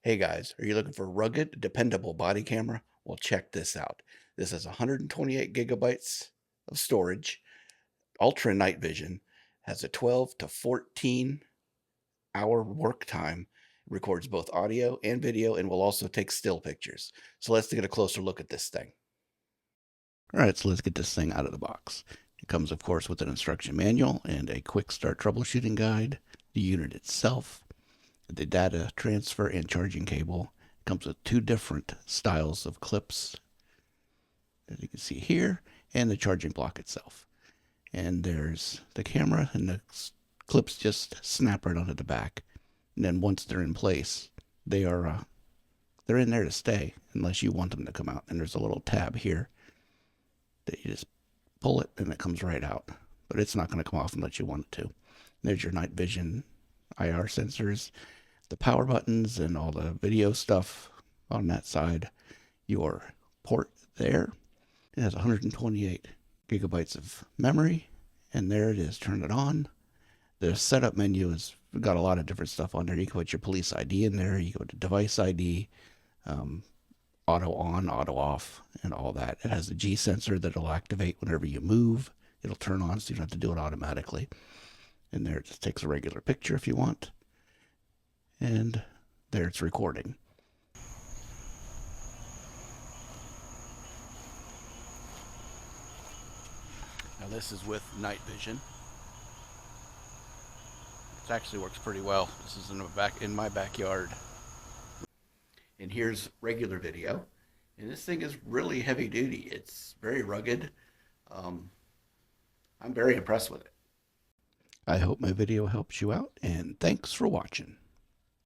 Hey guys, are you looking for a rugged, dependable body camera? Well, check this out. This has 128 gigabytes of storage, ultra night vision, has a 12 to 14 hour work time, records both audio and video, and will also take still pictures. So let's get a closer look at this thing. All right, so let's get this thing out of the box. It comes, of course, with an instruction manual and a quick start troubleshooting guide, the unit itself, the data transfer and charging cable. It comes with two different styles of clips, as you can see here, and the charging block itself. And there's the camera, and the clips just snap right onto the back. And then once they're in place, they're in there to stay unless you want them to come out. And there's a little tab here that you just pull it and it comes right out. But it's not going to come off unless you want it to. There's your night vision IR sensors, the power buttons, and all the video stuff on that side. Your port there. It has 128 gigabytes of memory, and there it is. Turn it on. The setup menu has got a lot of different stuff on there. You can put your police ID in there. You go to device ID, auto on, auto off, and all that. It has a G sensor that'll activate whenever you move. It'll turn on so you don't have to do it automatically. And there it just takes a regular picture if you want. And there it's recording. Now this is with night vision. It actually works pretty well. This is in my backyard. And here's regular video. And this thing is really heavy duty. It's very rugged. I'm very impressed with it. I hope my video helps you out, and thanks for watching.